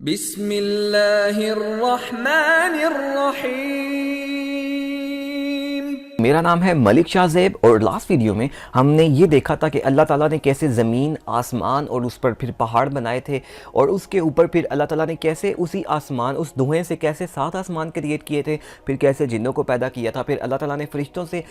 بسم اللہ الرحمن الرحیم۔ میرا نام ہے ملک شاہ زیب، اور لاسٹ ویڈیو میں ہم نے یہ دیکھا تھا کہ اللہ تعالیٰ نے کیسے زمین، آسمان اور اس پر پھر پہاڑ بنائے تھے، اور اس کے اوپر پھر اللہ تعالیٰ نے کیسے اسی آسمان، اس دھوئیں سے کیسے 7 آسمان کریٹ کیے تھے، پھر کیسے جنوں کو پیدا کیا تھا، پھر اللہ تعالیٰ نے فرشتوں سے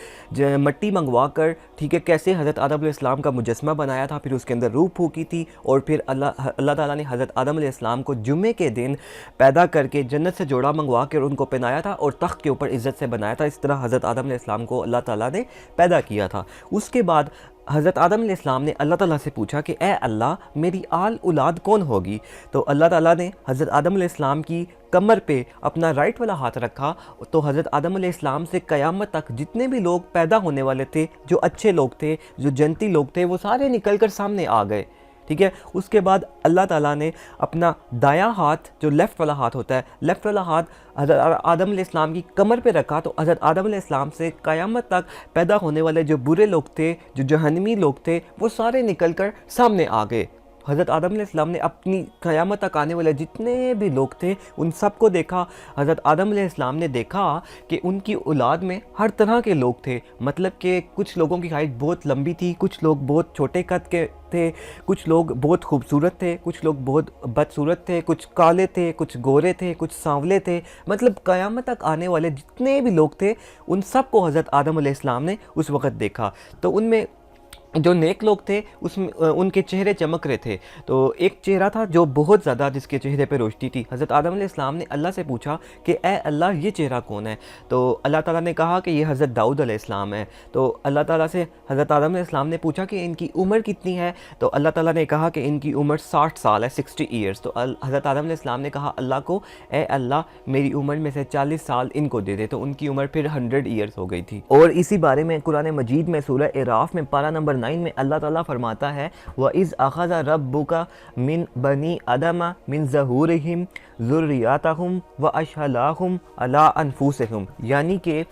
مٹی منگوا کر ٹھیک ہے کیسے حضرت آدم علیہ السلام کا مجسمہ بنایا تھا، پھر اس کے اندر روح پھونکی تھی، اور پھر اللہ تعالیٰ نے حضرت آدم علیہ السلام کو جمعے کے دن پیدا کر کے جنت سے جوڑا منگوا کر ان کو پہنایا تھا اور تخت کے اوپر عزت سے بنایا تھا۔ اس طرح حضرت آدم علیہ السلام کو اللہ تعالیٰ نے پیدا کیا تھا۔ اس کے بعد حضرت آدم علیہ السلام نے اللہ تعالیٰ سے پوچھا کہ اے اللہ میری آل اولاد کون ہوگی، تو اللہ تعالیٰ نے حضرت آدم علیہ السلام کی کمر پہ اپنا رائٹ والا ہاتھ رکھا، تو حضرت آدم علیہ السلام سے قیامت تک جتنے بھی لوگ پیدا ہونے والے تھے، جو اچھے لوگ تھے، جو جنتی لوگ تھے، وہ سارے نکل کر سامنے آ گئے، ٹھیک ہے۔ اس کے بعد اللہ تعالیٰ نے اپنا دایاں ہاتھ، جو لیفٹ والا ہاتھ ہوتا ہے، لیفٹ والا ہاتھ حضرت آدم علیہ السلام کی کمر پہ رکھا، تو حضرت آدم علیہ السلام سے قیامت تک پیدا ہونے والے جو برے لوگ تھے، جو جہنمی لوگ تھے، وہ سارے نکل کر سامنے آ گئے۔ حضرت آدم علیہ السلام نے اپنی قیامت تک آنے والے جتنے بھی لوگ تھے ان سب کو دیکھا۔ حضرت آدم علیہ السلام نے دیکھا کہ ان کی اولاد میں ہر طرح کے لوگ تھے، مطلب کہ کچھ لوگوں کی ہائٹ بہت لمبی تھی، کچھ لوگ بہت چھوٹے قد کے تھے، کچھ لوگ بہت خوبصورت تھے، کچھ لوگ بہت بدصورت تھے، کچھ کالے تھے، کچھ گورے تھے، کچھ سانولے تھے، مطلب قیامت تک آنے والے جتنے بھی لوگ تھے ان سب کو حضرت آدم علیہ السلام نے اس وقت دیکھا۔ تو ان میں جو نیک لوگ تھے اس میں ان کے چہرے چمک رہے تھے، تو ایک چہرہ تھا جو بہت زیادہ، جس کے چہرے پہ روشنی تھی۔ حضرت آدم علیہ السلام نے اللہ سے پوچھا کہ اے اللہ یہ چہرہ کون ہے، تو اللہ تعالیٰ نے کہا کہ یہ حضرت داؤد علیہ السلام ہے۔ تو اللہ تعالیٰ سے حضرت آدم علیہ السلام نے پوچھا کہ ان کی عمر کتنی ہے، تو اللہ تعالیٰ نے کہا کہ ان کی عمر 60 سال ہے، 60 ایئرس۔ تو حضرت آدم علیہ السلام نے کہا اللہ کو، اے اللہ میری عمر میں سے 40 سال ان کو دے دے، تو ان کی عمر پھر 100 ایئرس ہو گئی تھی۔ اور اسی بارے میں قرآن مجید میں سورہ اعراف میں پارہ نمبر 9 میں اللہ تعالیٰ فرماتا ہے وَإِذْ أَخَذَ رَبُّكَ مِنْ بَنِي آدَمَ مِنْ ظُهُورِهِمْ ذُرِّيَّتَهُمْ وَأَشْهَدَهُمْ عَلَىٰ أَنفُسِهِمْ، یعنی کہ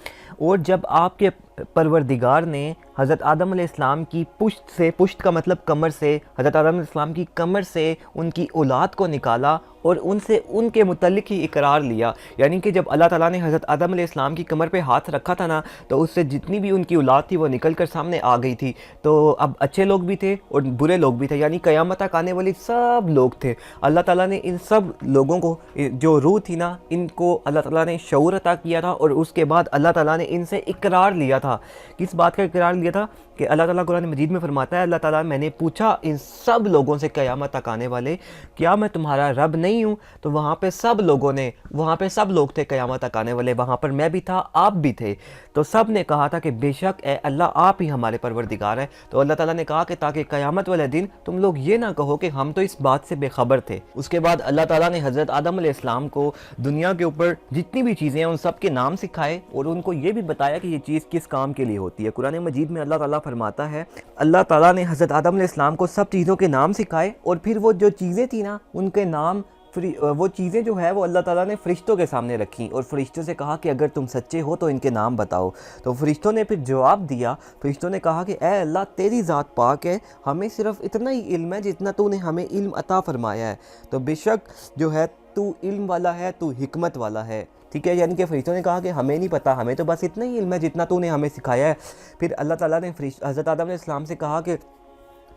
اور جب آپ کے پروردگار نے حضرت آدم علیہ السلام کی پشت سے، پشت کا مطلب کمر سے، حضرت آدم علیہ السلام کی کمر سے ان کی اولاد کو نکالا اور ان سے ان کے متعلق ہی اقرار لیا، یعنی کہ جب اللہ تعالیٰ نے حضرت آدم علیہ السلام کی کمر پہ ہاتھ رکھا تھا نا، تو اس سے جتنی بھی ان کی اولاد تھی وہ نکل کر سامنے آ گئی تھی۔ تو اب اچھے لوگ بھی تھے اور برے لوگ بھی تھے، یعنی قیامت تک آنے والی سب لوگ تھے۔ اللہ تعالیٰ نے ان سب لوگوں کو، جو روح تھی نا، ان کو اللہ تعالیٰ نے شعور عطا کیا تھا، اور اس کے بعد اللہ تعالیٰ نے ان سے اقرار لیا تھا۔ کس بات کا اقرار لیا تھا؟ کہ اللہ تعالیٰ قرآن مجید میں فرماتا ہے، اللہ تعالیٰ میں نے پوچھا ان سب لوگوں سے قیامت تک آنے والے، کیا میں تمہارا رب نہیں ہوں؟ تو وہاں پہ سب لوگوں نے، وہاں پہ سب لوگ تھے قیامت تک آنے والے، وہاں پر میں بھی تھا، آپ بھی تھے، تو سب نے کہا تھا کہ بے شک اے اللہ آپ ہی ہمارے پروردگار ہیں۔ تو اللہ تعالیٰ نے کہا کہ تاکہ قیامت والے دن تم لوگ یہ نہ کہو کہ ہم تو اس بات سے بے خبر تھے۔ اس کے بعد اللہ تعالیٰ نے حضرت آدم علیہ السلام کو دنیا کے اوپر جتنی بھی چیزیں ہیں ان سب کے نام سکھائے، اور ان کو یہ بھی بتایا کہ یہ چیز کس کام کے لیے ہوتی ہے۔ قرآن مجید میں اللہ تعالیٰ فرماتا ہے، اللہ تعالیٰ نے حضرت آدم علیہ السلام کو سب چیزوں کے نام سکھائے، اور پھر وہ جو چیزیں تھیں نا ان کے نام، وہ چیزیں جو ہے وہ اللہ تعالیٰ نے فرشتوں کے سامنے رکھیں، اور فرشتوں سے کہا کہ اگر تم سچے ہو تو ان کے نام بتاؤ۔ تو فرشتوں نے پھر جواب دیا، فرشتوں نے کہا کہ اے اللہ تیری ذات پاک ہے، ہمیں صرف اتنا ہی علم ہے جتنا تو نے ہمیں علم عطا فرمایا ہے، تو بے شک جو ہے تو علم والا ہے، تو حکمت والا ہے، ٹھیک ہے۔ یعنی کہ فرشتوں نے کہا کہ ہمیں نہیں پتہ، ہمیں تو بس اتنا ہی علم ہے جتنا تو نے ہمیں سکھایا ہے۔ پھر اللہ تعالیٰ نے حضرت آدم علیہ السلام سے کہا کہ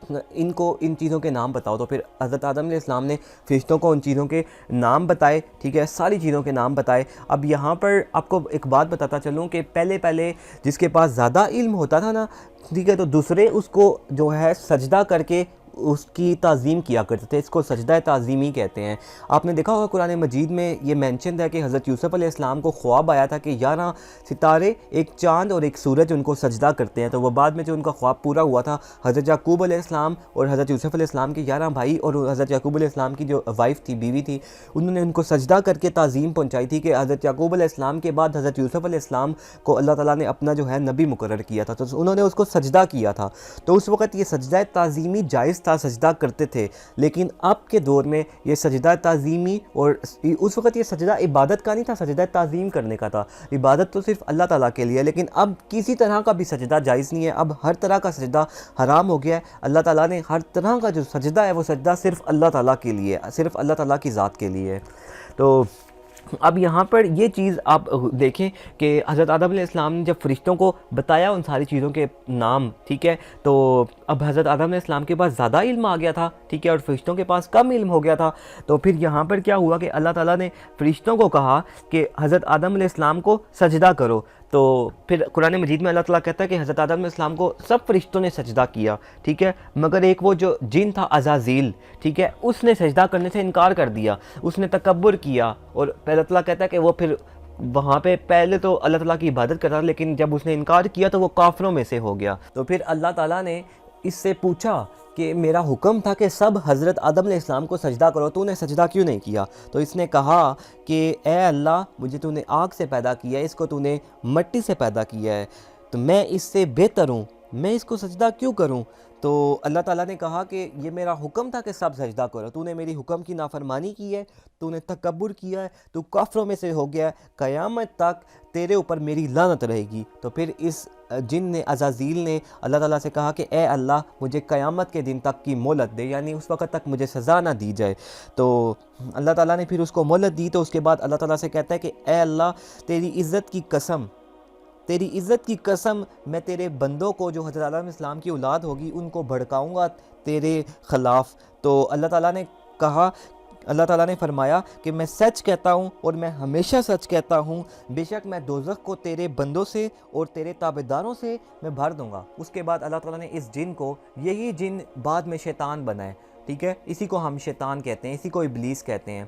ان کو ان چیزوں کے نام بتاؤ، تو پھر حضرت آدم علیہ السلام نے فرشتوں کو ان چیزوں کے نام بتائے، ٹھیک ہے، ساری چیزوں کے نام بتائے۔ اب یہاں پر آپ کو ایک بات بتاتا چلوں کہ پہلے جس کے پاس زیادہ علم ہوتا تھا نا، ٹھیک ہے، تو دوسرے اس کو جو ہے سجدہ کر کے اس کی تعظیم کیا کرتے تھے، اس کو سجدہ تعظیمی کہتے ہیں۔ آپ نے دیکھا ہوگا قرآن مجید میں یہ مینشن ہے کہ حضرت یوسف علیہ السلام کو خواب آیا تھا کہ 11 ستارے، ایک چاند اور ایک سورج ان کو سجدہ کرتے ہیں، تو وہ بعد میں جو ان کا خواب پورا ہوا تھا، حضرت یعقوب علیہ السلام اور حضرت یوسف علیہ السلام کے 11 بھائی اور حضرت یعقوب علیہ السلام کی جو وائف تھی، بیوی تھی، انہوں نے ان کو سجدہ کر کے تعظیم پہنچائی تھی کہ حضرت یعقوب علیہ السلام کے بعد حضرت یوسف علیہ السلام کو اللہ تعالیٰ نے اپنا جو ہے نبی مقرر کیا تھا، تو انہوں نے اس کو سجدہ کیا تھا۔ تو اس وقت یہ سجدہ تعظیمی جائز جائز تھا سجدہ کرتے تھے، لیکن اب کے دور میں یہ سجدہ تعظیمی، اور اس وقت یہ سجدہ عبادت کا نہیں تھا، سجدہ تعظیم کرنے کا تھا، عبادت تو صرف اللہ تعالیٰ کے لیے، لیکن اب کسی طرح کا بھی سجدہ جائز نہیں ہے، اب ہر طرح کا سجدہ حرام ہو گیا ہے۔ اللہ تعالیٰ نے ہر طرح کا جو سجدہ ہے وہ سجدہ صرف اللہ تعالیٰ کے لیے، صرف اللہ تعالیٰ کی ذات کے لیے ہے۔ تو اب یہاں پر یہ چیز آپ دیکھیں کہ حضرت آدم علیہ السلام نے جب فرشتوں کو بتایا ان ساری چیزوں کے نام، ٹھیک ہے، تو اب حضرت آدم علیہ السلام کے پاس زیادہ علم آ گیا تھا، ٹھیک ہے، اور فرشتوں کے پاس کم علم ہو گیا تھا۔ تو پھر یہاں پر کیا ہوا کہ اللہ تعالیٰ نے فرشتوں کو کہا کہ حضرت آدم علیہ السلام کو سجدہ کرو۔ تو پھر قرآن مجید میں اللہ تعالیٰ کہتا ہے کہ حضرت آدم علیہ السلام کو سب فرشتوں نے سجدہ کیا، ٹھیک ہے، مگر ایک وہ جو جن تھا عزازیل، ٹھیک ہے، اس نے سجدہ کرنے سے انکار کر دیا، اس نے تکبر کیا، اور اللہ تعالیٰ کہتا ہے کہ وہ پھر وہاں پہ پہلے تو اللہ تعالیٰ کی عبادت کرتا، لیکن جب اس نے انکار کیا تو وہ کافروں میں سے ہو گیا۔ تو پھر اللہ تعالیٰ نے اس سے پوچھا کہ میرا حکم تھا کہ سب حضرت آدم علیہ السلام کو سجدہ کرو، تو نے سجدہ کیوں نہیں کیا؟ تو اس نے کہا کہ اے اللہ، مجھے تو نے آگ سے پیدا کیا ہے، اس کو تو نے مٹی سے پیدا کیا ہے، تو میں اس سے بہتر ہوں، میں اس کو سجدہ کیوں کروں؟ تو اللہ تعالیٰ نے کہا کہ یہ میرا حکم تھا کہ سب سجدہ کرو، تو نے میری حکم کی نافرمانی کی ہے، تو نے تکبر کیا ہے، تو کافروں میں سے ہو گیا ہے، قیامت تک تیرے اوپر میری لعنت رہے گی۔ تو پھر اس جن نے عزازیل نے اللہ تعالیٰ سے کہا کہ اے اللہ، مجھے قیامت کے دن تک کی مہلت دے، یعنی اس وقت تک مجھے سزا نہ دی جائے۔ تو اللہ تعالیٰ نے پھر اس کو مہلت دی، تو اس کے بعد اللہ تعالیٰ سے کہتا ہے کہ اے اللہ، تیری عزت کی قسم، تیری عزت کی قسم، میں تیرے بندوں کو جو حضرت آدم علیہ السلام کی اولاد ہوگی ان کو بھڑکاؤں گا تیرے خلاف۔ تو اللہ تعالیٰ نے کہا، اللہ تعالیٰ نے فرمایا کہ میں سچ کہتا ہوں اور میں ہمیشہ سچ کہتا ہوں، بے شک میں دوزخ کو تیرے بندوں سے اور تیرے تابعداروں سے میں بھر دوں گا۔ اس کے بعد اللہ تعالیٰ نے اس جن کو، یہی جن بعد میں شیطان بنا ہے، ٹھیک ہے، اسی کو ہم شیطان کہتے ہیں، اسی کو ابلیس کہتے ہیں،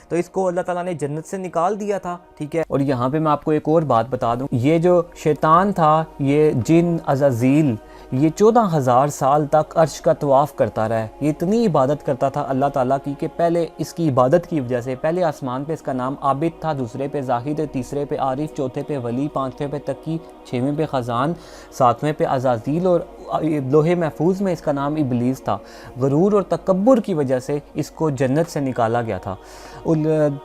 تو اس کو اللہ تعالیٰ نے جنت سے نکال دیا تھا، ٹھیک ہے۔ اور یہاں پہ میں آپ کو ایک اور بات بتا دوں، یہ جو شیطان تھا، یہ جن عزازیل، یہ 14,000 سال تک عرش کا طواف کرتا رہا ہے، یہ اتنی عبادت کرتا تھا اللہ تعالیٰ کی کہ پہلے اس کی عبادت کی وجہ سے پہلے آسمان پہ اس کا نام عابد تھا، دوسرے پہ زاہد، تیسرے پہ عارف، چوتھے پہ ولی، پانچویں پہ تقی، چھویں پہ خزان، ساتویں پہ عزازیل، اور لوح محفوظ میں اس کا نام ابلیس تھا۔ غرور اور تکبر کی وجہ سے اس کو جنت سے نکالا گیا تھا۔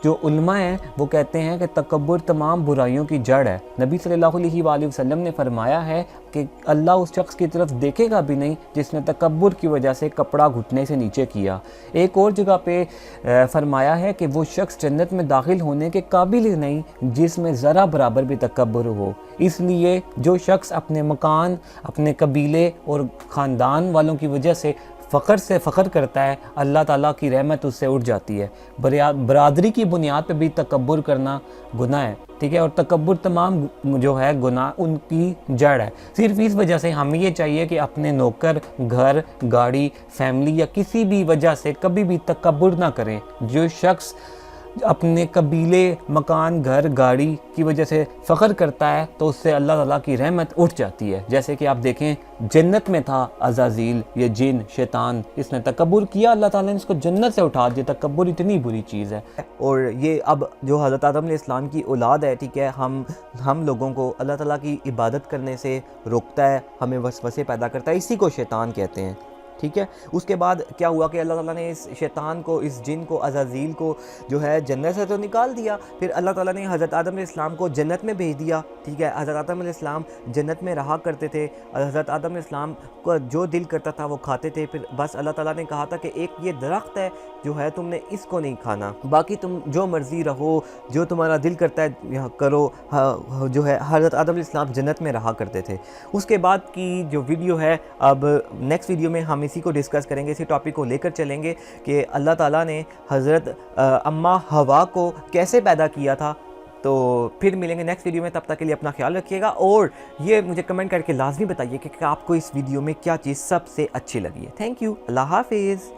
جو علماء ہیں وہ کہتے ہیں کہ تکبر تمام برائیوں کی جڑ ہے۔ نبی صلی اللہ علیہ وآلہ وسلم نے فرمایا ہے کہ اللہ اس شخص کی طرف دیکھے گا بھی نہیں جس نے تکبر کی وجہ سے کپڑا گھٹنے سے نیچے کیا۔ ایک اور جگہ پہ فرمایا ہے کہ وہ شخص جنت میں داخل ہونے کے قابل ہی نہیں جس میں ذرا برابر بھی تکبر ہو۔ اس لیے جو شخص اپنے مکان، اپنے قبیلے اور خاندان والوں کی وجہ سے فخر سے فخر کرتا ہے، اللہ تعالیٰ کی رحمت اس سے اٹھ جاتی ہے۔ برادری کی بنیاد پہ بھی تکبر کرنا گناہ ہے، ٹھیک ہے، اور تکبر تمام جو ہے گناہ ان کی جڑ ہے۔ صرف اس وجہ سے ہمیں یہ چاہیے کہ اپنے نوکر، گھر، گاڑی، فیملی یا کسی بھی وجہ سے کبھی بھی تکبر نہ کریں۔ جو شخص اپنے قبیلے، مکان، گھر، گاڑی کی وجہ سے فخر کرتا ہے تو اس سے اللہ تعالیٰ کی رحمت اٹھ جاتی ہے۔ جیسے کہ آپ دیکھیں جنت میں تھا عزازیل، یہ جن شیطان، اس نے تکبر کیا، اللہ تعالیٰ نے اس کو جنت سے اٹھا دیا۔ تکبر اتنی بری چیز ہے، اور یہ اب جو حضرت آدم علیہ السلام کی اولاد ہے، ٹھیک ہے، ہم لوگوں کو اللہ تعالیٰ کی عبادت کرنے سے روکتا ہے، ہمیں وسوسے پیدا کرتا ہے، اسی کو شیطان کہتے ہیں، ٹھیک ہے۔ اس کے بعد کیا ہوا کہ اللہ تعالیٰ نے اس شیطان کو، اس جن کو، عزازیل کو جو ہے جنت سے تو نکال دیا، پھر اللہ تعالیٰ نے حضرت آدم علیہ السلام کو جنت میں بھیج دیا، ٹھیک ہے۔ حضرت آدم علیہ السلام جنت میں رہا کرتے تھے، حضرت آدم علیہ السلام کو جو دل کرتا تھا وہ کھاتے تھے، پھر بس اللہ تعالیٰ نے کہا تھا کہ ایک یہ درخت ہے جو ہے تم نے اس کو نہیں کھانا، باقی تم جو مرضی رہو، جو تمہارا دل کرتا ہے کرو، جو ہے حضرت آدم علیہ السلام جنت میں رہا کرتے تھے۔ اس کے بعد کی جو ویڈیو ہے، اب نیکسٹ ویڈیو میں ہم اسی کو ڈسکس کریں گے، اسی ٹاپک کو لے کر چلیں گے کہ اللہ تعالیٰ نے حضرت اماں حوا کو کیسے پیدا کیا تھا۔ تو پھر ملیں گے نیکسٹ ویڈیو میں، تب تک کے لیے اپنا خیال رکھیے گا، اور یہ مجھے کمنٹ کر کے لازمی بتائیے کہ آپ کو اس ویڈیو میں کیا چیز سب سے اچھی لگی ہے۔ تھینک یو، اللہ حافظ۔